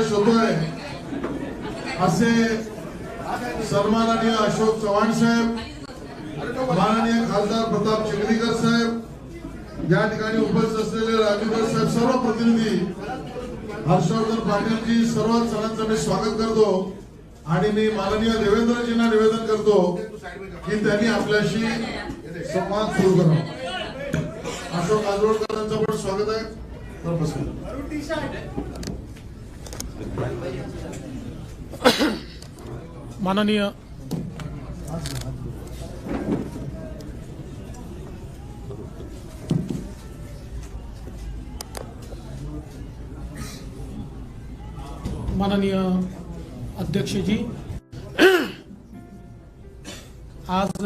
प्रवेश होतोय असे सन्माननीय अशोक चव्हाण साहेब, माननीय खासदार प्रताप चिखलीकर साहेब, या ठिकाणी उपस्थित असलेले राजूकर साहेब, सर्व प्रतिनिधी, हर्षवर्धन पाटीलजी, सर्व जणांचं मी स्वागत करतो आणि मी माननीय देवेंद्रजींना निवेदन करतो की त्यांनी आपल्याशी संवाद सुरू करावा. अशोक आजोळकरांचं पण स्वागत आहे. माननीय अध्यक्षजी, आज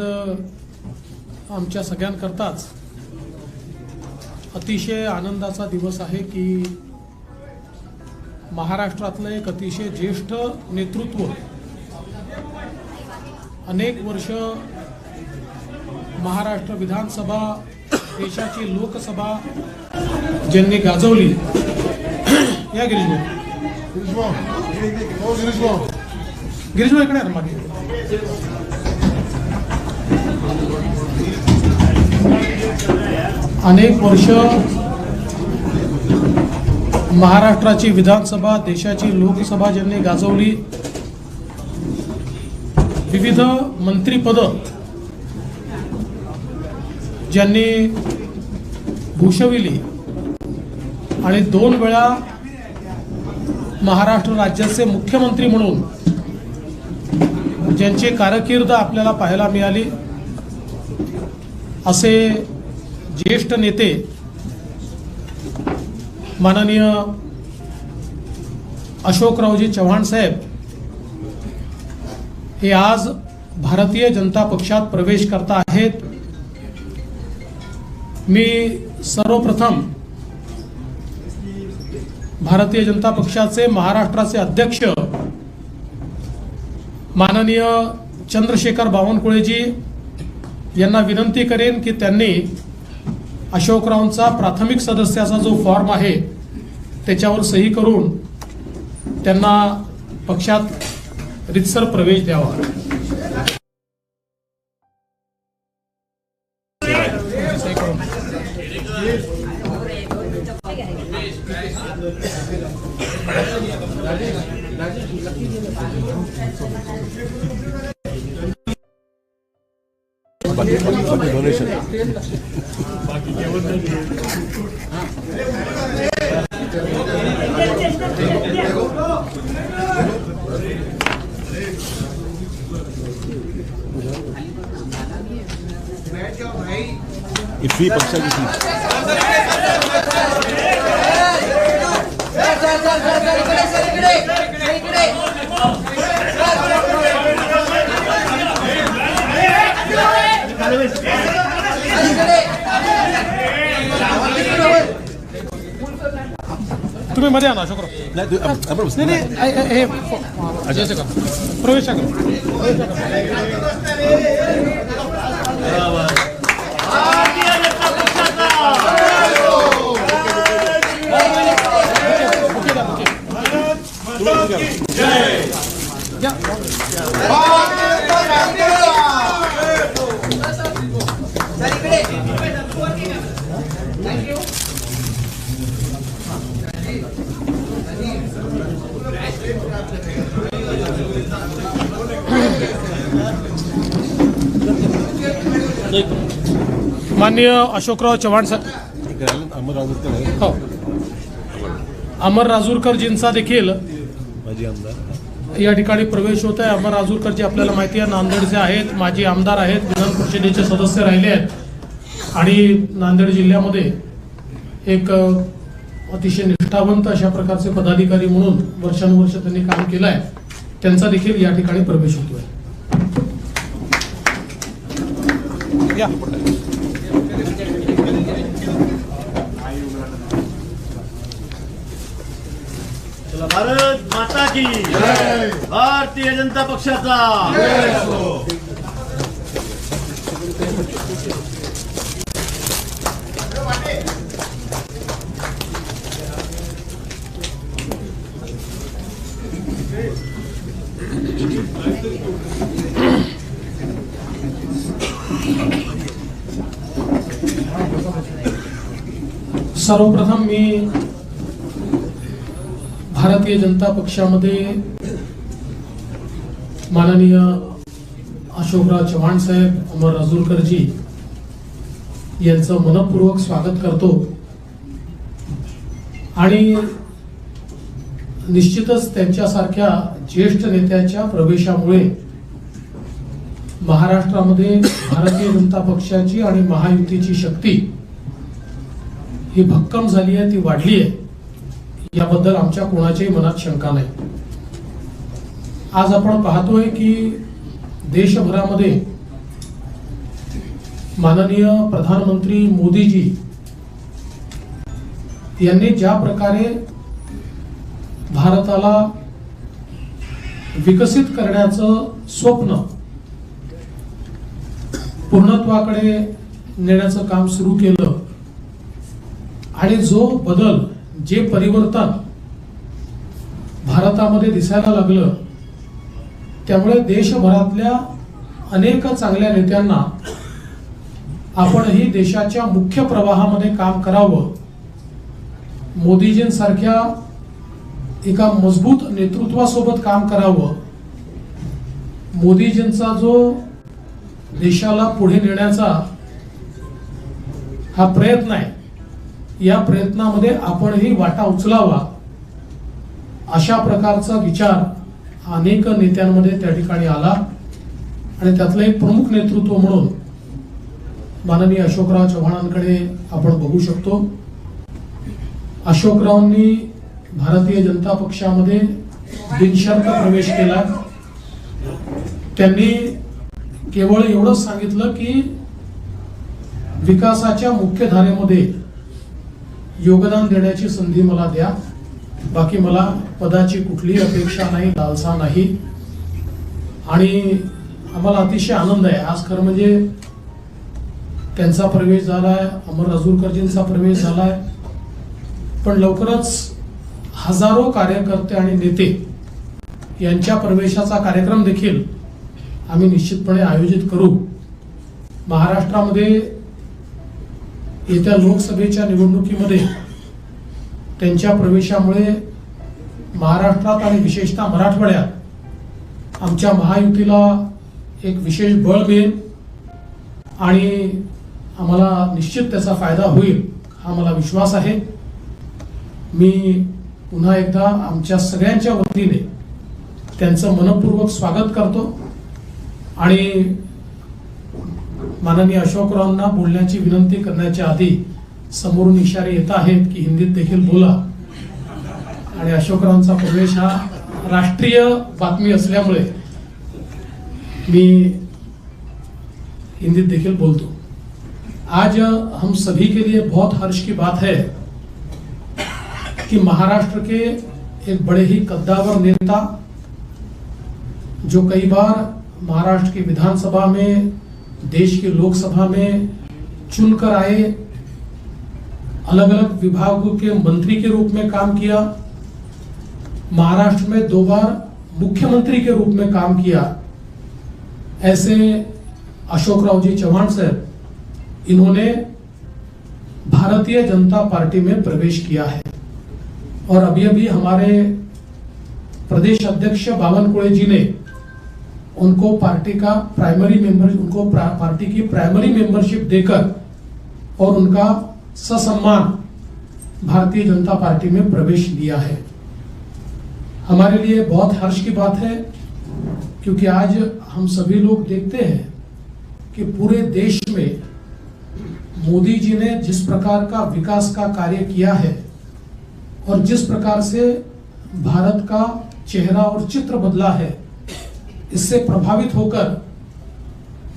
आमच्या सगळ्यांकरताच अतिशय आनंदाचा दिवस आहे की महाराष्ट्रातलं एक अतिशय ज्येष्ठ नेतृत्व, अनेक वर्ष महाराष्ट्र विधानसभा, देशाची लोकसभा ज्यांनी गाजवली, या गिरीश भाऊ इकडे आहे मागे. अनेक वर्ष महाराष्ट्राची विधानसभा, देशाची लोकसभा ज्यांनी गाजवली, विविध मंत्रिपद ज्यांनी भूषविली आणि 2 वेळा महाराष्ट्र राज्याचे मुख्यमंत्री म्हणून ज्यांची कारकीर्द आपल्याला पाहायला मिळाली, असे ज्येष्ठ नेते माननीय अशोकरावजी चव्हाण साहेब हे आज भारतीय जनता पक्षात प्रवेश करत आहेत. मी सर्वप्रथम भारतीय जनता पक्षाचे महाराष्ट्राचे अध्यक्ष माननीय चंद्रशेखर बावनकुळेजी यांना विनंती करेन की त्यांनी अशोकरावांचा प्राथमिक सदस्याचा जो फॉर्म आहे त्याच्यावर सही करून त्यांना पक्षात रितसर प्रवेश द्यावा. डोनेशन फी पक्षाची तुम्ही मध्ये आणा अशोकराव. नाही हे प्रवेश करा. माननीय अशोकराव चव्हाण साहेब, हो, अमर राजूरकरजींचा देखील या ठिकाणी प्रवेश होत आहे. अमर राजूरकरजी आपल्याला माहिती आहे नांदेडचे आहेत, माजी आमदार आहेत, विधान परिषदेचे सदस्य राहिले आहेत आणि नांदेड जिल्ह्यामध्ये एक अतिशय निष्ठावंत अशा प्रकारचे पदाधिकारी म्हणून वर्षानुवर्ष त्यांनी काम केलं आहे. त्यांचा देखील या ठिकाणी प्रवेश होतोय. भारत माता की जय, भारतीय जनता पक्षाचा जय असो. सर्वप्रथम मी भारतीय जनता पक्षामध्ये माननीय अशोकराव चव्हाण साहेब, अमर राजूरकरजी यांचं मनपूर्वक स्वागत करतो आणि निश्चितच त्यांच्यासारख्या ज्येष्ठ नेत्याच्या प्रवेशामुळे महाराष्ट्रामध्ये भारतीय जनता पक्षाची आणि महायुतीची शक्ती ही भक्कम झाली आहे, ती वाढली आहे, याबद्दल आमच्या कोणाच्याही मनात शंका नाही. आज आपण पाहतोय की देशभरामध्ये माननीय प्रधानमंत्री मोदीजी यांनी ज्या प्रकारे भारताला विकसित करण्याचं स्वप्न पूर्णत्वाकडे नेण्याचं काम सुरू केलं आणि जो बदल, जे परिवर्तन भारतामध्ये दिसायला लागलं, त्यामुळे देशभरातल्या अनेक चांगल्या नेत्यांना आपणही देशाच्या मुख्य प्रवाहामध्ये काम करावं, मोदीजींसारख्या एका मजबूत नेतृत्वासोबत काम करावं, मोदीजींचा जो देशाला पुढे नेण्याचा हा प्रयत्न आहे, या प्रयत्नामध्ये आपणही वाटा उचलावा, अशा प्रकारचा विचार अनेक नेत्यांमध्ये त्या ठिकाणी आला आणि त्यातलं एक प्रमुख नेतृत्व म्हणून माननीय अशोकराव चव्हाणांकडे आपण बघू शकतो. अशोकरावांनी भारतीय जनता पक्षामध्ये बिनशर्त प्रवेश केला. त्यांनी केवळ एवढंच सांगितलं की विकासाच्या मुख्य धारेमध्ये योगदान देण्याची संधी मला द्या, बाकी मला पदाची कुठलीही अपेक्षा नाही, लालसा नाही. आणि आम्हाला अतिशय आनंद आहे. आज खरं म्हणजे त्यांचा प्रवेश झालाय, अमर राजूरकरजींचा प्रवेश झालाय, पण लवकरच हजारो कार्यकर्ते आणि नेते यांच्या प्रवेशाचा कार्यक्रम देखील आम्ही निश्चितपणे आयोजित करू. महाराष्ट्रामध्ये येत्या लोकसभेच्या निवडणुकीमध्ये त्यांच्या प्रवेशामुळे महाराष्ट्रात आणि विशेषतः मराठवाड्यात आमच्या महायुतीला एक विशेष बळ मिळेल आणि आम्हाला निश्चित त्याचा फायदा होईल, हा मला विश्वास आहे. मी पुन्हा एकदा आमच्या सगळ्यांच्या वतीने त्यांचं मनपूर्वक स्वागत करतो आणि माननीय अशोकरावांना बोलण्याची विनंती करण्याच्या आधी समोरून इशारे येत आहेत की हिंदीत देखील बोला, आणि अशोकरावांचा प्रवेश हा राष्ट्रीय बातमी असल्यामुळे मी हिंदीत देखील बोलतो. आज हम सभी के लिए बहुत हर्ष की बात है कि महाराष्ट्र के एक बड़े ही कद्दावर नेता, जो कई बार महाराष्ट्र की विधानसभा में, देश की लोकसभा में चुनकर आए, अलग अलग विभागों के मंत्री के रूप में काम किया, महाराष्ट्र में 2 बार मुख्यमंत्री के रूप में काम किया, ऐसे अशोकराव जी चव्हाण साहब, इन्होंने भारतीय जनता पार्टी में प्रवेश किया है. और अभी अभी हमारे प्रदेश अध्यक्ष बावनकुळे जी ने उनको पार्टी का प्राइमरी मेंबर, उनको पार्टी की प्राइमरी मेंबरशिप देकर और उनका ससम्मान भारतीय जनता पार्टी में प्रवेश दिया है. हमारे लिए बहुत हर्ष की बात है, क्योंकि आज हम सभी लोग देखते हैं कि पूरे देश में मोदी जी ने जिस प्रकार का विकास का कार्य किया है और जिस प्रकार से भारत का चेहरा और चित्र बदला है, इससे प्रभावित होकर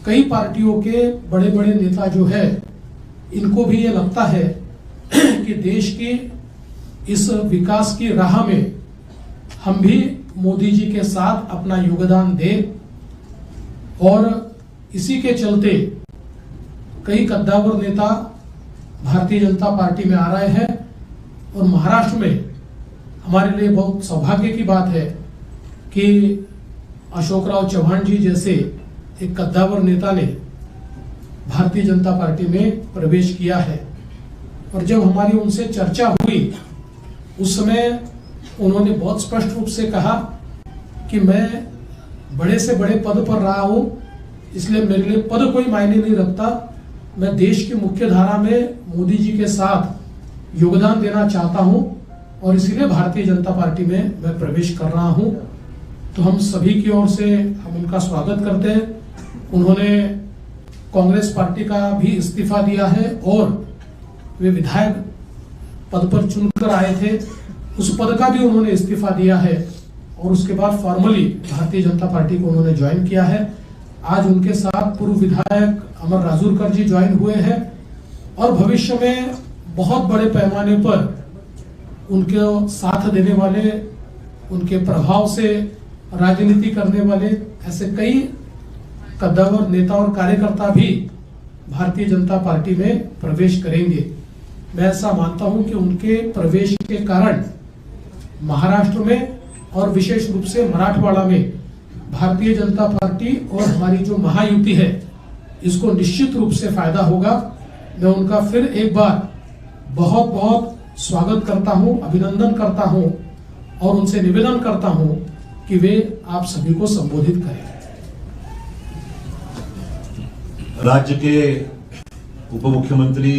कई पार्टियों के बड़े बड़े नेता जो है, इनको भी ये लगता है कि देश की इस विकास की राह में हम भी मोदी जी के साथ अपना योगदान दें. और इसी के चलते कई कद्दावर नेता भारतीय जनता पार्टी में आ रहे हैं. और महाराष्ट्र में हमारे लिए बहुत सौभाग्य की बात है कि अशोकराव चौहान जी जैसे एक कद्दावर नेता ने भारतीय जनता पार्टी में प्रवेश किया है। और जब हमारी उनसे चर्चा हुई उस समय उन्होंने बहुत स्पष्ट रूप से कहा कि मैं बड़े से बड़े पद पर रहा हूं, इसलिए मेरे लिए पद कोई मायने नहीं रखता, मैं देश की मुख्य धारा में मोदी जी के साथ योगदान देना चाहता हूं और इसलिए भारतीय जनता पार्टी में मैं प्रवेश कर रहा हूं। तो हम सभी की ओर से हम उनका स्वागत करते हैं। उन्होंने कांग्रेस पार्टी का भी इस्तीफा दिया है और वे विधायक पद पर चुनकर आए थे, उस पद का भी उन्होंने इस्तीफा दिया है और उसके बाद फॉर्मली भारतीय जनता पार्टी को उन्होंने ज्वाइन किया है। आज उनके साथ पूर्व विधायक अमर राजूरकर जी ज्वाइन हुए हैं और भविष्य में बहुत बड़े पैमाने पर उनके साथ देने वाले, उनके प्रभाव से राजनीति करने वाले ऐसे कई कद्दावर नेता और कार्यकर्ता भी भारतीय जनता पार्टी में प्रवेश करेंगे। मैं ऐसा मानता हूं कि उनके प्रवेश के कारण महाराष्ट्र में और विशेष रूप से मराठवाड़ा में भारतीय जनता पार्टी और हमारी जो महायुति है इसको निश्चित रूप से फायदा होगा। मैं उनका फिर एक बार बहुत बहुत स्वागत करता हूं, अभिनंदन करता हूं और उनसे निवेदन करता हूं कि वे आप सभी को संबोधित करें। राज्य के उप मुख्यमंत्री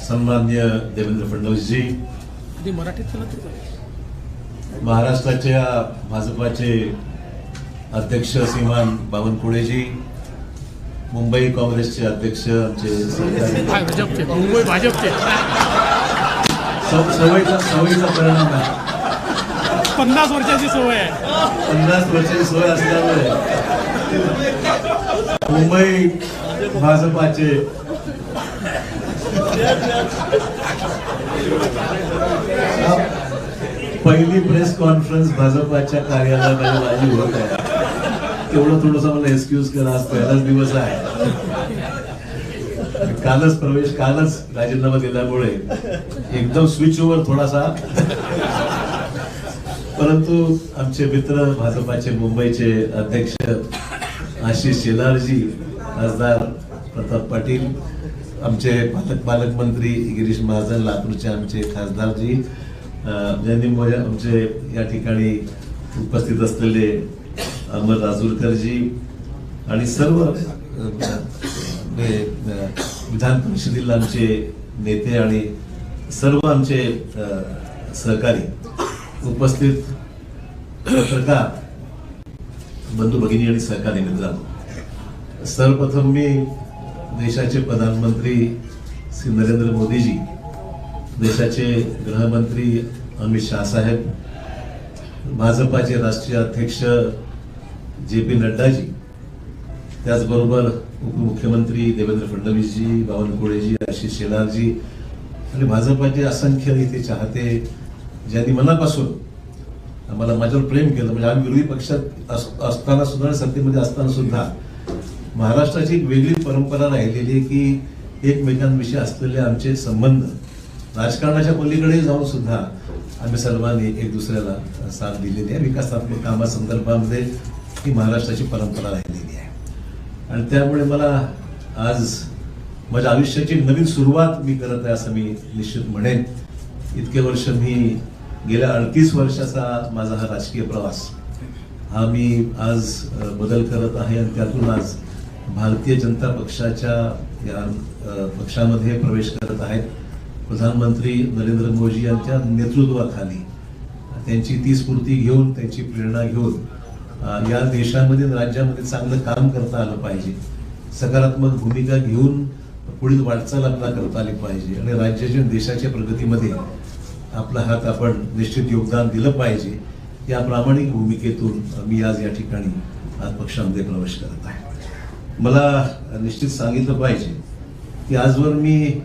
सन्मान्य देवेंद्र फडणवीस जी, महाराष्ट्राच्या भाजपाचे अध्यक्ष श्रीमान बावनकुळे जी, मुंबई काँग्रेसचे अध्यक्ष आमचे सवयीचा परिणाम आहे। 50 वर्षाची सवय आहे। 50 वर्षाची सवय असल्यामुळे मुंबई भाजपाचे पहिली प्रेस कॉन्फरन्स भाजपाच्या कार्यालयामध्ये माझी होत आहे, तेवढं थोडंसं मला एक्सक्यूज करा, आज पहिलाच दिवस आहे। कालच राजीनामा दिल्यामुळे एकदम स्विच ओव्हर थोडासा, परंतु आमचे मित्र भाजपाचे मुंबईचे अध्यक्ष आशिष शेलारजी, खासदार प्रताप पाटील, आमचे पालकमंत्री गिरीश महाजन, लातूरचे आमचे खासदारजी, ज्यांनी आमचे या ठिकाणी उपस्थित असलेले अमर राजूरकरजी आणि सर्व विधान परिषदेला आमचे नेते आणि सर्व आमचे सहकारी उपस्थित पत्रकार बंधू भगिनी आणि सहकारी मित्रांनो, सर्वप्रथम मी देशाचे प्रधानमंत्री श्री नरेंद्र मोदीजी, देशाचे गृहमंत्री अमित शाह साहेब, भाजपाचे राष्ट्रीय अध्यक्ष जे.पी. नड्डाजी, त्याचबरोबर उपमुख्यमंत्री देवेंद्र फडणवीसजी, बावनकुळेजी, आशिष शेलारजी आणि भाजपाचे असंख्य इथे चाहते, ज्यांनी मनापासून आम्हाला माझ्यावर प्रेम केलं। म्हणजे आम्ही विरोधी पक्षात असताना सुद्धा, सत्तेमध्ये असताना सुद्धा महाराष्ट्राची एक वेगळी परंपरा राहिलेली आहे की एकमेकांविषयी असलेले आमचे संबंध राजकारणाच्या पलीकडे जाऊन सुद्धा आम्ही सर्वांनी एक दुसऱ्याला साथ दिलेली आहे। विकासात्मक कामासंदर्भामध्ये ही महाराष्ट्राची परंपरा राहिलेली आहे आणि त्यामुळे मला आज माझ्या आयुष्याची नवीन सुरुवात मी करत आहे असं मी निश्चित म्हणेन। इतके वर्ष मी गेल्या 38 वर्षाचा माझा हा राजकीय प्रवास हा मी आज बदल करत आहे आणि त्यातून आज भारतीय जनता पक्षाच्या या पक्षामध्ये प्रवेश करत आहेत। प्रधानमंत्री नरेंद्र मोदी यांच्या नेतृत्वाखाली त्यांची ती स्फूर्ती घेऊन, त्यांची प्रेरणा घेऊन या देशामध्ये राज्यामध्ये चांगलं काम करता आलं पाहिजे, सकारात्मक भूमिका घेऊन पुढील वाटचाल आपल्याला करता आली पाहिजे आणि राज्याच्या देशाच्या प्रगतीमध्ये आपला हात आपण निश्चित योगदान दिलं पाहिजे। या प्रामाणिक भूमिकेतून मी आज या ठिकाणी आज पक्षामध्ये प्रवेश करत आहे। मला निश्चित सांगितलं पाहिजे की आजवर मी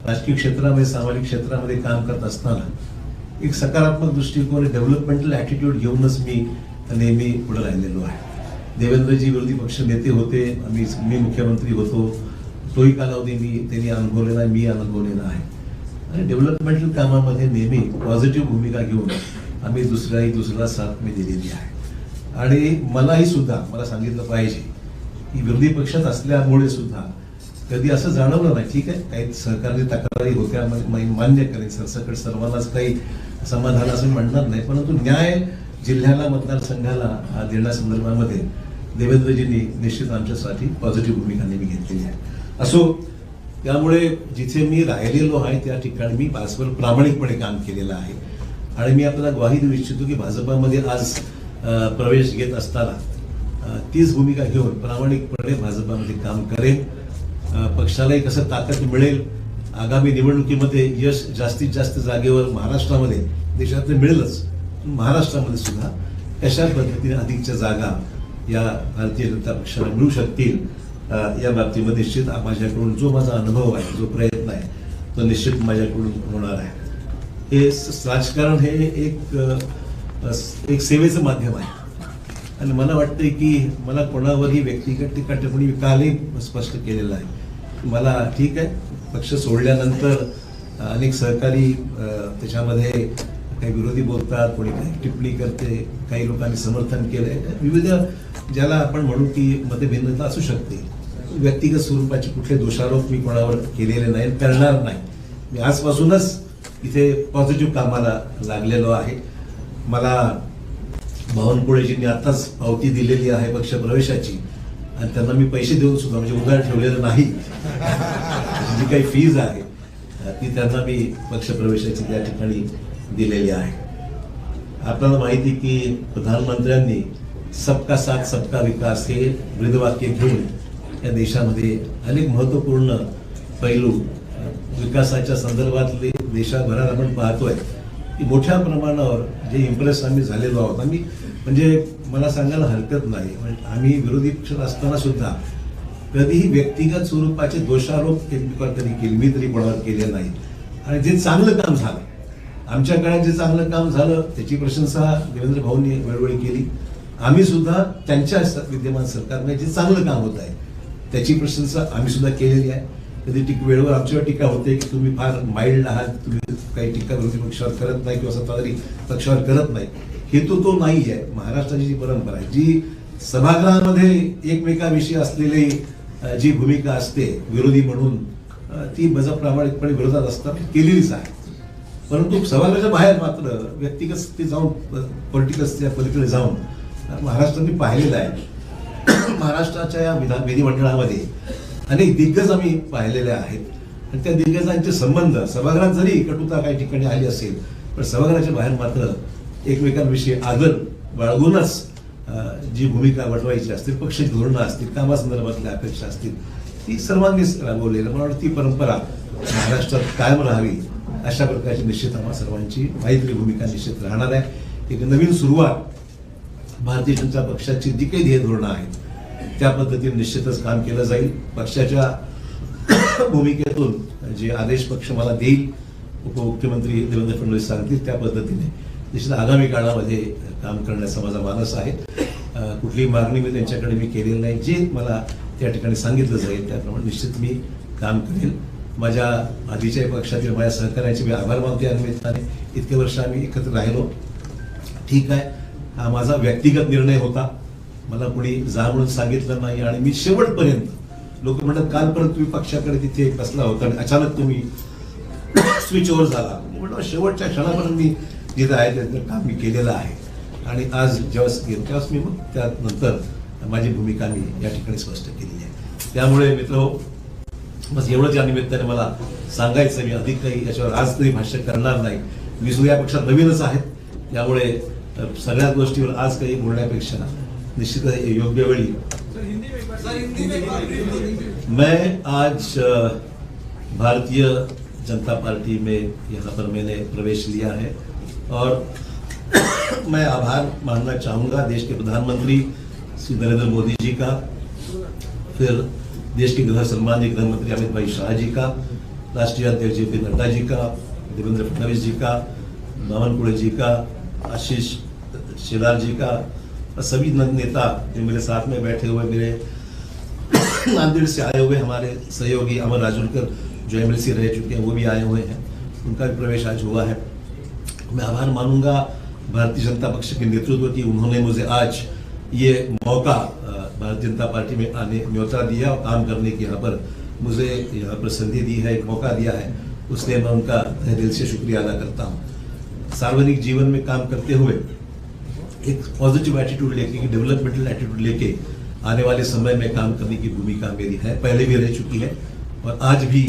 राजकीय क्षेत्रामध्ये, सामाजिक क्षेत्रामध्ये काम करत असताना एक सकारात्मक दृष्टिकोन, डेव्हलपमेंटल ॲटिट्यूड घेऊनच मी नेहमी पुढे राहिलेलो आहे। देवेंद्रजी विरोधी पक्ष नेते होते, मी मुख्यमंत्री होतो, तोही कालावधी त्यांनी अनुभवलेला आहे, मी अनुभवलेला आहे आणि डेव्हलपमेंटल कामामध्ये नेहमी पॉझिटिव्ह भूमिका घेऊन आम्ही दुसऱ्याला साथ मी दिलेली आहे। आणि मलाही सुद्धा मला सांगितलं पाहिजे की विरोधी पक्षात असल्यामुळे सुद्धा कधी असं जाणवलं नाही. ठीक आहे, काही सहकारी तक्रारी होत्या, मान्य करेन, सरसकट सर्वांनाच काही समाधान असं म्हणणार नाही, परंतु न्याय जिल्ह्याला मतदारसंघाला देण्यासंदर्भामध्ये देवेंद्रजींनी निश्चित आमच्यासाठी पॉझिटिव्ह भूमिका नेहमी घेतलेली आहे. असो, त्यामुळे जिथे मी राहिलेलो आहे त्या ठिकाणी मी परस्पर प्रामाणिकपणे काम केलेलं आहे आणि मी आपल्याला ग्वाही देऊ इच्छितो की भाजपामध्ये आज प्रवेश घेत असताना तीच भूमिका घेऊन प्रामाणिकपणे भाजपामध्ये काम करेन. पक्षालाही कसं ताकद मिळेल, आगामी निवडणुकीमध्ये यश जास्तीत जास्त जागेवर महाराष्ट्रामध्ये, देशात मिळेलच, महाराष्ट्रामध्ये सुद्धा कशा पद्धतीने अधिकच्या जागा या भारतीय जनता पक्षाला मिळू शकतील या बाबतीमध्ये निश्चित माझ्याकडून जो माझा अनुभव आहे, जो प्रयत्न आहे, तो निश्चित माझ्याकडून होणार आहे. हे राजकारण हे एक सेवेचं माध्यम आहे आणि मला वाटतंय की मला कोणावरही व्यक्तिगत टीका टिप्पणी कालही स्पष्ट केलेलं आहे. मला ठीक आहे, पक्ष सोडल्यानंतर अनेक सहकारी त्याच्यामध्ये काही विरोधी बोलतात, कोणी काही टिप्पणी करते, काही लोकांनी समर्थन केलंय, विविध ज्याला आपण म्हणू की मतभिन्नता असू शकते. व्यक्तिगत स्वरूपाचे कुठले दोषारोप मी कोणावर केलेले नाही, करणार नाही. मी आजपासूनच इथे पॉझिटिव्ह कामाला लागलेलो आहे. मला बावनकुळेजींनी आताच पावती दिलेली आहे पक्ष प्रवेशाची आणि त्यांना मी पैसे देऊन सुद्धा, म्हणजे उधार ठेवलेलं नाही, जी काही फीज आहे ती त्यांना मी पक्ष प्रवेशाची त्या ठिकाणी दिलेली आहे. आपल्याला माहिती की प्रधानमंत्र्यांनी सबका साथ सबका विकास हे ब्रीदवाक्य घेऊन या देशामध्ये अनेक महत्वपूर्ण पैलू विकासाच्या संदर्भातले देशाभरात आपण पाहतोय की मोठ्या प्रमाणावर जे इम्प्रेस आम्ही झालेलो आहोत. आम्ही म्हणजे मला सांगायला हरकत नाही, आम्ही विरोधी पक्षात असताना सुद्धा कधीही व्यक्तिगत स्वरूपाचे दोषारोप एकमेकांवर कधी केले, मी तरी कोणावर केले नाही. आणि जे चांगलं काम झालं, आमच्या काळात जे चांगलं काम झालं त्याची प्रशंसा देवेंद्र भाऊंनी वेळोवेळी केली. आम्ही सुद्धा त्यांच्या विद्यमान सरकारने जे चांगलं काम होत आहे त्याची प्रशंसा आम्ही सुद्धा केलेली आहे. कधी वेळेवर आमच्यावर टीका होते की तुम्ही फार माइल्ड आहात, तुम्ही काही टीका विरोधी पक्षावर करत नाही किंवा सत्ताधारी पक्षावर करत नाही. हेतू तो नाही आहे. महाराष्ट्राची जी परंपरा आहे, जी सभागृहामध्ये एकमेकाविषयी असलेली जी भूमिका असते विरोधी म्हणून, ती बजा प्रामाणिकपणे विरोधात असताना केलेलीच आहे. परंतु सभागृहाच्या बाहेर मात्र व्यक्तिगत ते जाऊन पॉलिटिकल पलीकडे जाऊन महाराष्ट्राने पाहिलेलं आहे. महाराष्ट्राच्या या विधिमंडळामध्ये अनेक दिग्गज आम्ही पाहिलेले आहेत आणि त्या दिग्गजांचे संबंध सभागृहात जरी कटुता काही ठिकाणी आली असेल, पण सभागृहाच्या बाहेर मात्र एकमेकांविषयी आदर बाळगूनच जी भूमिका वटवायची असतील, पक्ष धोरणं असतील, कामासंदर्भातल्या अपेक्षा असतील, ती सर्वांनीच राबवलेलं. मला वाटतं ती परंपरा महाराष्ट्रात कायम राहावी अशा प्रकारची निश्चित आम्हा सर्वांची मैत्री भूमिका निश्चित राहणार आहे. एक नवीन सुरुवात भारतीय जनता पक्षाची जी काही ध्येय धोरणं आहेत त्या पद्धतीने निश्चितच काम केलं जाईल. पक्षाच्या भूमिकेतून जे आदेश पक्ष मला देईल, उपमुख्यमंत्री देवेंद्र फडणवीस सांगतील त्या पद्धतीने निश्चित आगामी काळामध्ये काम करण्याचा माझा मानस आहे. कुठलीही मागणी मी त्यांच्याकडे मी केलेली नाही. जे मला त्या ठिकाणी सांगितलं जाईल त्याप्रमाणे निश्चित मी काम करेल. माझ्या आधीच्या पक्षातील माझ्या सहकार्याचे मी आभार मानतो. या निमित्ताने इतके वर्ष आम्ही एकत्र राहिलो. ठीक आहे, हा माझा व्यक्तिगत निर्णय होता, मला कोणी जा म्हणून सांगितलं नाही आणि मी शेवटपर्यंत, लोक म्हणतात काल परत तुम्ही पक्षाकडे तिथे बसला होता आणि अचानक तुम्ही स्विच ओव्हर झाला, म्हणून शेवटच्या क्षणापर्यंत मी जिथं आहे त्याचं काम मी केलेलं आहे. आणि आज जेव्हा गेलो तेव्हाच मी मग त्यानंतर माझी भूमिका मी या ठिकाणी स्पष्ट केलेली आहे. त्यामुळे मित्र, बस एवढंच या निमित्ताने मला सांगायचं. मी अधिक काही याच्यावर आज तरी भाष्य करणार नाही. मी सुद्धा या पक्षात नवीनच आहे, त्यामुळे सगळ्या गोष्टीवर आज काही बोलण्यापेक्षा निश्चित योग्य वेळी मैं आज भारतीय जनता पार्टी में यहाँ पर मैंने प्रवेश लिया है और मैं आभार मानना चाहूँगा देश के प्रधानमंत्री श्री नरेंद्र मोदी जी का, फिर देश के गृह सम्माननीय गृह मंत्री अमित भाई शाह जी का, राष्ट्रीय अध्यक्ष जे पी नड्डा जी का, देवेंद्र फडणवीस जी का, बावनकुळे जी का, आशीष शेलार जी का, और सभी नेता जो मेरे साथ में बैठे हुए, मेरे नांदेड़ से आए हुए हमारे सहयोगी अमर राजूरकर जो एमएलसी रह चुके हैं वो भी आए हुए हैं, उनका भी प्रवेश आज हुआ है. मैं आभार मानूंगा भारतीय जनता पक्ष के नेतृत्व की, उन्होंने मुझे आज ये मौका भारतीय जनता पार्टी में आने न्योता दिया और काम करने की यहाँ पर मुझे यहाँ पर संधि दी है, एक मौका दिया है, उसलिए मैं उनका तहे दिल से शुक्रिया अदा करता हूँ। सार्वजनिक जीवन में काम करते हुए एक पॉजिटिव एटीट्यूड लेके, डेवलपमेंटल एटीट्यूड लेके आने वाले समय में काम करने की भूमिका मेरी है, पहले भी रह चुकी है और आज भी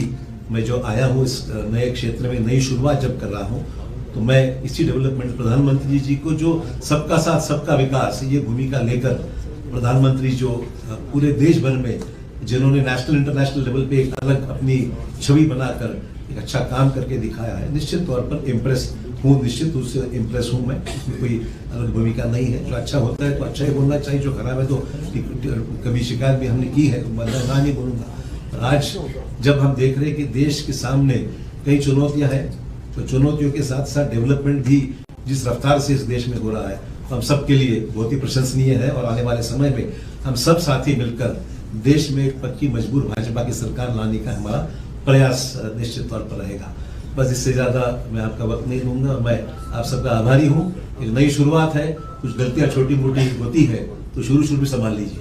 मैं जो आया हूँ इस नए क्षेत्र में नई शुरुआत जब कर रहा हूँ तो मैं इसी डेवलपमेंट प्रधानमंत्री जी को जो सबका साथ सबका विकास ये भूमिका लेकर प्रधानमंत्री जो पूरे देश भर में जिन्होंने नेशनल इंटरनेशनल लेवल पे एक अलग अपनी छवि बनाकर एक अच्छा काम करके दिखाया है, निश्चित तौर पर इम्प्रेस हूँ, निश्चित रूप से इम्प्रेस हूँ मैं। इसमें कोई अलग भूमिका नहीं है। जो अच्छा होता है तो अच्छा ही बोलना चाहिए, जो खराब है तो कभी शिकायत भी हमने की है, मैं नहीं बोलूँगा। आज जब हम देख रहे हैं कि देश के सामने कई चुनौतियां हैं तो चुनौतियों के साथ साथ डेवलपमेंट भी जिस रफ्तार से इस देश में हो रहा है तो हम सबके लिए बहुत ही प्रशंसनीय है और आने वाले समय में हम सब साथी मिलकर देश में एक पक्की मजबूर भाजपा की सरकार लाने का हमारा प्रयास निश्चित तौर पर रहेगा। बस इससे ज्यादा मैं आपका वक्त नहीं लूंगा। मैं आप सबका आभारी हूँ। एक नई शुरुआत है, कुछ गलतियां छोटी मोटी होती है तो शुरू में संभाल लीजिए।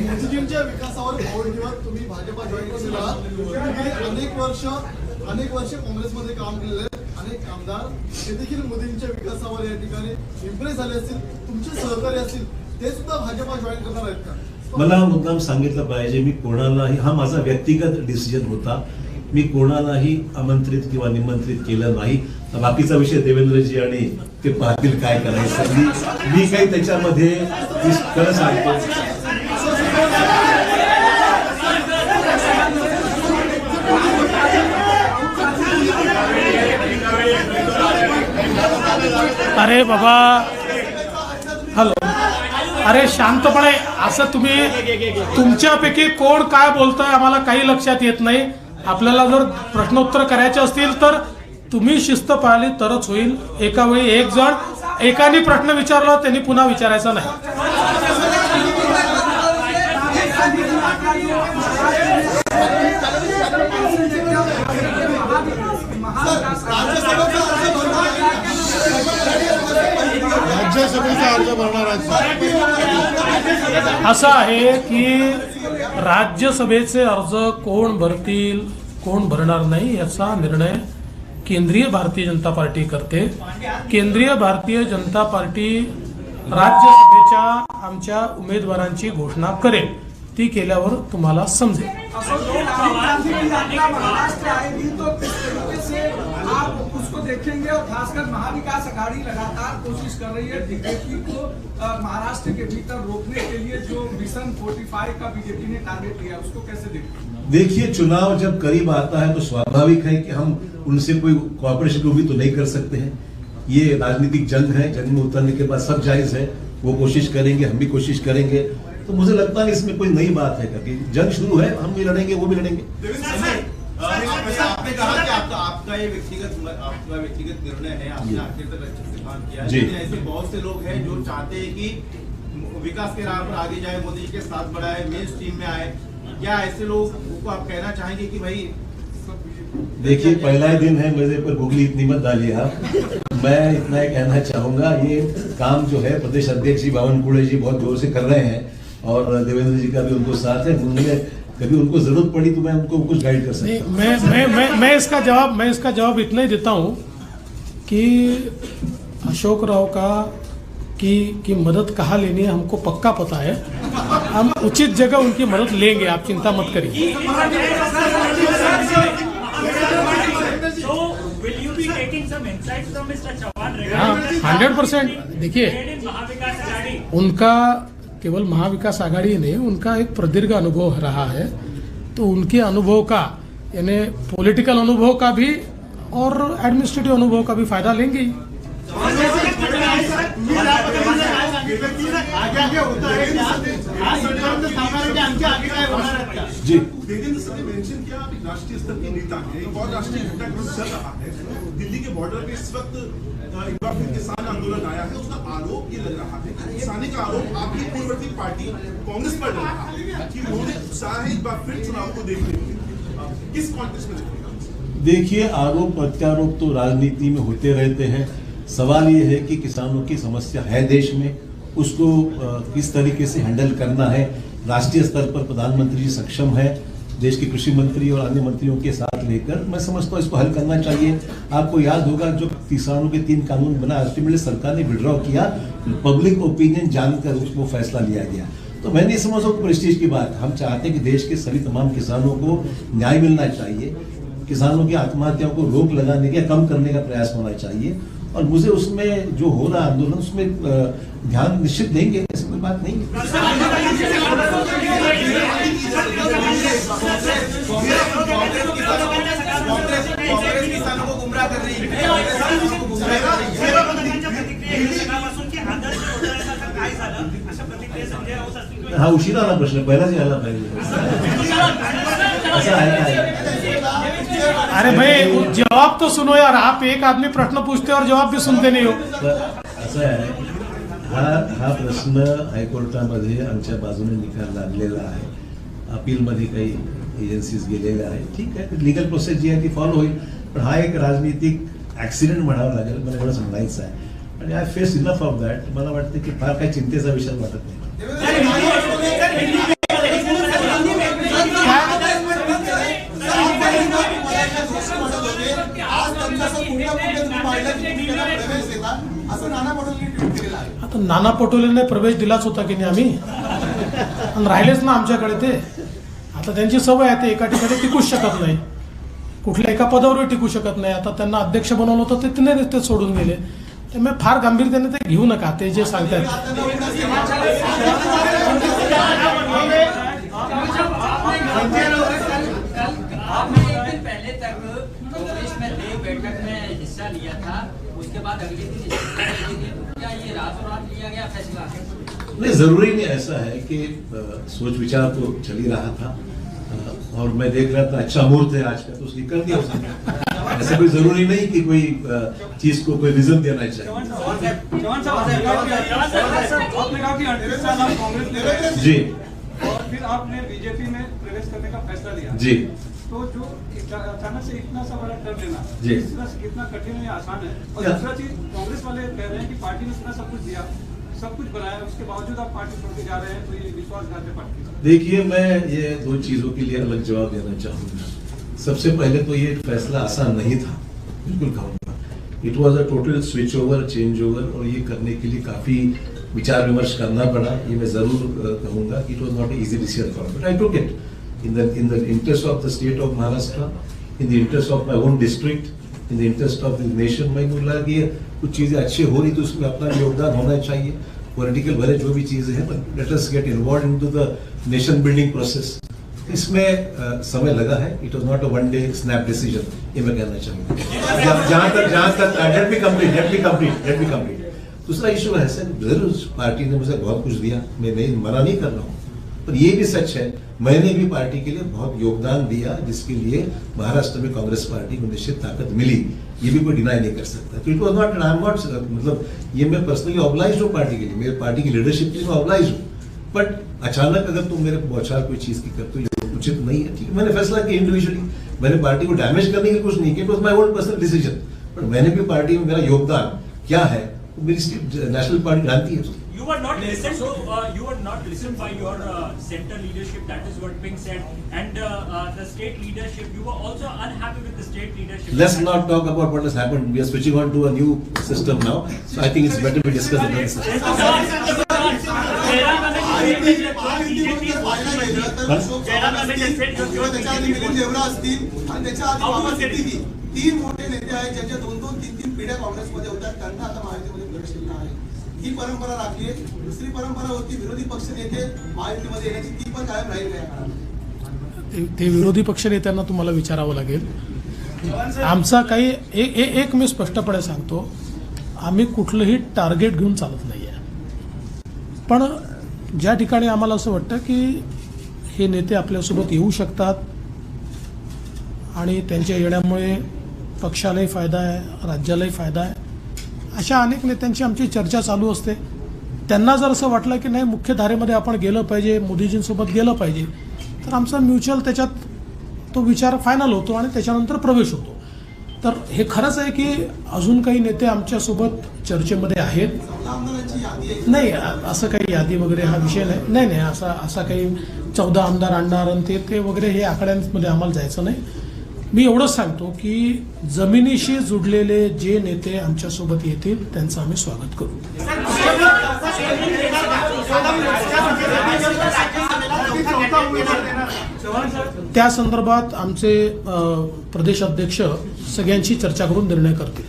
मोदीजींच्या विकासावर भर घेऊन तुम्ही भाजपा जॉईन केला, अनेक वर्ष काँग्रेसमध्ये काम केलेले अनेक आमदार ते देखील मोदींच्या विकासावर या ठिकाणी इम्प्रेस झाले असतील, तुमचे सहकारी असतील, ते सुद्धा भाजपा जॉईन करणार आहेत का? मला मुद्दाम सांगितलं पाहिजे, मी कोणालाही, हा माझा व्यक्तिगत डिसिजन होता, मी कोणालाही आमंत्रित किंवा निमंत्रित केलं नाही। बाकीचा विषय देवेंद्रजी आणि ते पाहतील काय करायचं, मी काही त्याच्यामध्ये खरं सांगतो। अरे बाबा, हॅलो, अरे शांतपणे असं तुम्ही तुमच्यापैकी कोण काय बोलतोय आम्हाला काही लक्षात येत नाही। आपल्याला जर प्रश्नोत्तर करायचे असतील तर तुम्ही शिस्त पाळली तरच होईल। एका वेळी एक जण एकाने प्रश्न विचारला त्यांनी पुन्हा विचारायचा नाही। असं आहे की राज्यसभेचे अर्ज कोण भरतील कोण भरणार नाही याचा निर्णय केंद्रीय भारतीय जनता पार्टी करते। केंद्रीय भारतीय जनता पार्टी राज्यसभेच्या आमच्या उमेदवारांची घोषणा करेल, ती केल्यावर तुम्हाला समजेल। आप उसको देखेंगे और खासकर महाविकास आघाड़ी लगातार कोशिश कर रही है बीजेपी को महाराष्ट्र के भीतर रोकने के लिए, जो मिशन 45 का बीजेपी ने टारगेट लिया, उसको कैसे देखते? देखिए, चुनाव जब करीब आता है तो स्वाभाविक है कि हम उनसे कोई कोऑपरेशन भी तो नहीं कर सकते हैं। ये राजनीतिक जंग है, जंग में उतरने के बाद सब जायज है, वो कोशिश करेंगे, हम भी कोशिश करेंगे। तो मुझे लगता है इसमें कोई नई बात है कि जंग शुरू है, हम भी लड़ेंगे, वो भी लड़ेंगे। आपने कहा कि आपका ये व्यक्तिगत निर्णय है, आपने आखिर तक अच्छे से काम किया है, लेकिन ऐसे बहुत से लोग हैं जो चाहते हैं कि विकास के राह पर आगे जाए, मोदी जी के साथ बढ़ाए, मेन स्ट्रीम में आए। क्या ऐसे लोगों को आप कहना चाहेंगे कि भाई? देखिए, पहला ही दिन है, मेरे पर गूगली इतनी मत डालिए आप। मैं इतना ही कहना चाहूंगा, ये काम जो है प्रदेश अध्यक्ष जी बावनकुळे जी बहुत जोर से कर रहे हैं और देवेंद्र जी का भी उनको साथ है। उन्होंने कभी उनको जरूरत पड़ी तो मैं उनको कुछ गाइड कर सकता हूं। मैं इसका जवाब इतना ही देता हूं कि अशोक राव की मदद कहाँ लेनी है हमको पक्का पता है, हम उचित जगह उनकी मदद लेंगे, आप चिंता मत करिए। हाँ, 100%। देखिए, उनका केवल महाविकास आघाड़ी नहीं, उनका एक प्रदीर्घ अनुभव रहा है, तो उनके अनुभव का, यानी पॉलिटिकल अनुभव का भी और एडमिनिस्ट्रेटिव अनुभव का भी फायदा लेंगे। जी, देवेंद्र सर ने मेंशन किया, आप एक राष्ट्रीय स्तर के नेता हैं और राष्ट्रीय घटनाक्रम चल रहा है। दिल्ली के बॉर्डर पे इस वक्त एक बार फिर किसान आंदोलन आया है, उसका आरोप ये लग रहा है, किसानी का आरोप आपकी पूर्ववर्ती पार्टी कांग्रेस पर लग रहा है कि उन्होंने उत्साह है एक बार फिर चुनाव को देखने के लिए। किस कॉन्टेक्स्ट में देखिएगा? देखिए, आरोप प्रत्यारोप तो राजनीति में होते रहते हैं, सवाल ये है कि किसानों की समस्या है देश में, उसको किस तरीके से हैंडल करना है। राष्ट्रीय स्तर पर प्रधानमंत्री जी सक्षम है, देश के कृषि मंत्री और अन्य मंत्रियों के साथ लेकर मैं समझता हूँ इसको हल करना चाहिए। आपको याद होगा जो किसानों के 3 कानून बना, अल्टीमेटली सरकार ने विड्रॉ किया, पब्लिक ओपिनियन जानकर उसको फैसला लिया गया। तो मैं नहीं समझ सकता प्रेस्टीज की बात। हम चाहते हैं कि देश के सभी तमाम किसानों को न्याय मिलना चाहिए, किसानों की आत्महत्याओं को रोक लगाने का, कम करने का प्रयास होना चाहिए। और मुझे उसमें जो हो रहा आंदोलन उसमें ध्यान निश्चित देंगे, ऐसी कोई बात नहीं है। कांग्रेस किसानों को गुमराह कर रही है। हा उशिरा आला प्रश्न, पहिलाच यायला पाहिजे असं आहे काय? अरे भाई जवाब तो सुनो यार, आप एक आदमी प्रश्न पूछते हो और जवाब भी सुनते नहीं हो। असं आहे, हा प्रश्न हायकोर्टामध्ये आमच्या बाजूने निकाल लागलेला आहे, अपीलमध्ये काही एजन्सीज गेलेल्या आहेत, ठीक आहे, लिगल प्रोसेस जी आहे ती फॉलो होईल, पण हा एक राजनीतिक ऍक्सिडेंट म्हणावं लागेल, मला एवढं समजायचं आहे। आणि I face enough of that, मला वाटतं की फार काही चिंतेचा विषय वाटत नाही। आता नाना पटोलेने प्रवेश दिलाच होता की नाही आम्ही, आणि राहिलेच ना आमच्याकडे ते। आता त्यांची सवय आहे, ते एका ठिकाणी टिकूच शकत नाही, कुठल्या एका पदावर टिकू शकत नाही। आता त्यांना अध्यक्ष बनवलं होतं ते सोडून गेले, त्यामुळे फार गांभीर्याने ते घेऊ नका ते जे सांगतात। आपने एक दिन पहले तक कांग्रेस में बैठक में हिस्सा लिया था, उसके बाद अगले दिन क्या ये रातों रात लिया गया फैसला? नहीं, जरूरी नहीं ऐसा है कि सोच विचार तो चल ही रहा था, और मैं देख रहा था अच्छा मुहूर्त है आज का, तो उसने कर दिया उसने। ऐसा कोई जरूरी नहीं कि कोई चीज को कोई रीजन देना चाहिए। जी, और फिर आपने बीजेपी में प्रवेश करने का फैसला लिया जी, तो जो अचानक से इतना सा बड़ा कर लेना जी, कितना कठिन है, आसान है? और दूसरा चीज, कांग्रेस वाले कह रहे हैं कि पार्टी ने इतना सब कुछ दिया, सब कुछ बनाया, उसके बावजूद आप पार्टी छोड़ के जा रहे हैं, तो ये विश्वासघात है पार्टी। देखिए, मैं ये 2 चीजों के लिए अलग जवाब देना चाहूंगा। सबसे पहले तो ये फैसला आसान नहीं था, बिल्कुल कहूंगा। It was a total switch over, change over, और ये करने के लिए काफी विचार विमर्श करना पड़ा, ये मैं जरूर कहूंगा। It was not easy decision for me, but I took it in the interest of the state of Maharashtra, in the interest of my own district, in the interest of the nation। मैं बोला कि कुछ चीजें अच्छी हो रही तो उसमें अपना योगदान होना चाहिए, पॉलिटिकल भले जो भी चीजें हैं, but let us get involved into the nation building process। इसमें समय लगा है, it was not a one day snap decision, ये मैं कहना चाहूँगा। जहाँ तक let me complete। दूसरा इशू है सर, जरूर पार्टी ने मुझे बहुत कुछ दिया, मैं नहीं मना नहीं कर रहा हूँ, पर ये भी सच है मैंने भी पार्टी के लिए बहुत योगदान दिया, जिसके लिए महाराष्ट्र में कांग्रेस पार्टी को निश्चित ताकत मिली, ये भी कोई डिनाई नहीं कर सकता। तो इट वाज नॉट, आई एम नॉट, मतलब ये मैं पर्सनली ऑब्लाइज्ड हूँ पार्टी के लिए, मेरे पार्टी की लीडरशिप के लिए मैं ऑब्लाइज्ड हूँ, बट अचानक अगर तुम मेरे बौछार कोई चीज की करते हो, ये उचित नहीं है। ठीक है, मैंने फैसला किया इंडिविजुअली, मैंने पार्टी को डैमेज करने के लिए कुछ नहीं किया, इट वाज माय ओन पर्सनल डिसीजन, बट मैंने भी पार्टी में मेरा योगदान क्या है मेरी नेशनल पार्टी जानती है। You were not listened to. You were not listened by your center leadership. That is what being said, and the state leadership. You were also unhappy with the state leadership. Let's not talk about what has happened. We are switching on to a new system now, so I think it's better we discuss another system. तीन मोठे नेते आहेत ज्यांच्या 2-3 पिढ्या काँग्रेसमध्ये होत्या, त्यांना आता महायुतीमध्ये प्रवेश केला आहे। ही परंपरा राखली आहे। दुसरी परंपरा होती विरोधी पक्ष नेते महायुतीमध्ये येण्याची, ती पण कायम राहील या काळात। ते विरोधी पक्ष नेत्यांना तुम्हाला विचारावं लागेल। आमचा काही एक मी स्पष्टपणे सांगतो, आम्ही कुठलंही टार्गेट घेऊन चालत नाही आहे, पण ज्या ठिकाणी आम्हाला असं वाटतं की हे नेते आपल्यासोबत येऊ शकतात आणि त्यांच्या येण्यामुळे पक्षालाही फायदा आहे, राज्यालाही फायदा आहे, अशा अनेक नेत्यांची आमची चर्चा चालू असते। त्यांना जर असं वाटलं की नाही मुख्यधारेमध्ये आपण गेलं पाहिजे, मोदीजींसोबत गेलं पाहिजे, तर आमचा म्युच्युअल त्याच्यात तो विचार फायनल होतो आणि त्याच्यानंतर प्रवेश होतो। तर हे खरंच आहे की अजून काही नेते आमच्यासोबत चर्चेमध्ये आहेत. आमदारांची यादी आहे. नाही असं काही यादी वगैरे हा विषय नाही. नाही असा काही 14 आमदार आणणार आणि ते वगैरे हे आकड्यांमध्ये आम्हाला जायचं नाही. मी एवढंच सांगतो की जमिनीशी जुडलेले जे नेते आमच्यासोबत येतील त्यांचं आम्ही स्वागत करू. त्या संदर्भात आमचे प्रदेश अध्यक्ष सगळ्यांशी चर्चा करून निर्णय करतील.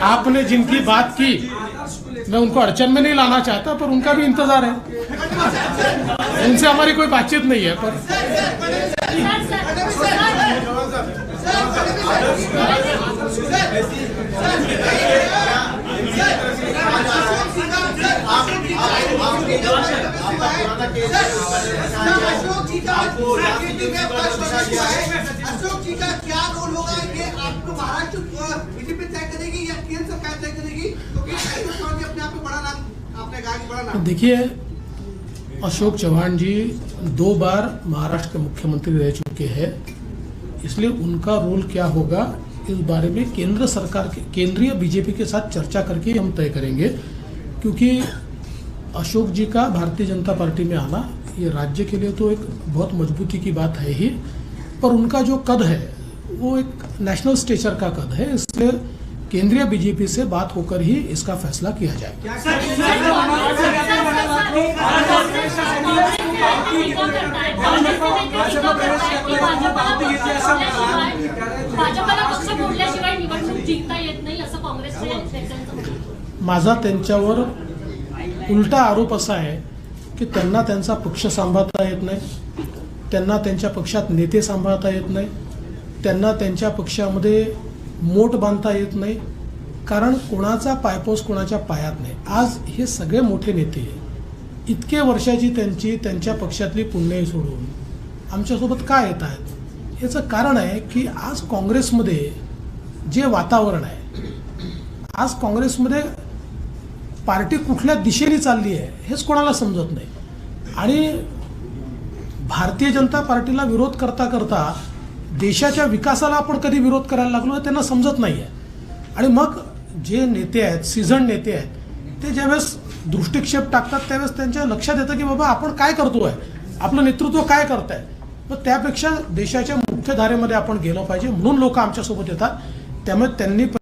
आपने जिनकी बात की मैं उनको अड़चन में नहीं लाना चाहता, पर उनका भी इंतजार है. उनसे हमारी कोई बातचीत नहीं है. पर अशोक जी का क्या रोल होगा, ये आपको महाराष्ट्र बीजेपी तय करेगी या केंद्र सरकार तय करेगी? क्योंकि अपने आप में बड़ा नाम आपने कहा कि बड़ा नाम. देखिए, अशोक चौहान जी 2 बार महाराष्ट्र के मुख्यमंत्री रह चुके हैं, इसलिए उनका रोल क्या होगा इस बारे में केंद्र सरकार के केंद्रीय बीजेपी के साथ चर्चा करके हम तय करेंगे. क्योंकि अशोक जी का भारतीय जनता पार्टी में आना ये राज्य के लिए तो एक बहुत मजबूती की बात है ही, पर उनका जो कद है वो एक नेशनल स्टेचर का कद है. इसलिए केंद्रीय बीजेपी से बात होकर ही इसका फैसला किया जाएगा. भाजपला पक्ष मोडल्याशिवाय निवडणूक जिंकता येत नाही असं काँग्रेसचे नेत्यांचं म्हणणं. माझा त्यांच्यावर उलटा आरोप असा आहे की त्यांना त्यांचा पक्ष सांभाळता येत नाही, त्यांना त्यांच्या पक्षात नेते सांभाळता येत नाही, त्यांना त्यांच्या पक्षामध्ये मोठ बांधता येत नाही, कारण कोणाचा पायपोस कोणाच्या पायात नाही. आज हे सगळे मोठे नेते इतके वर्षाची त्यांच्या पक्षातली पुण्यही सोडून आमच्यासोबत का येत आहेत, याचं कारण आहे की आज काँग्रेसमध्ये जे वातावरण आहे, आज काँग्रेसमध्ये पार्टी कुठल्या दिशेने चालली आहे हेच कोणाला समजत नाही. आणि भारतीय जनता पार्टीला विरोध करता करता देशाच्या विकासाला आपण कधी विरोध करायला लागलो हे त्यांना समजत नाही आहे. आणि मग जे नेते आहेत, सीझन नेते आहेत, ते ज्यावेळेस दृष्टिक्षेप टाकतात त्यावेळेस त्यांच्या लक्षात येतं की बाबा आपण काय करतोय, आपलं नेतृत्व काय करताय. मग त्यापेक्षा देशाच्या मुख्य धारेमध्ये आपण गेलो पाहिजे, म्हणून लोक आमच्यासोबत येतात. त्यामुळे त्यांनी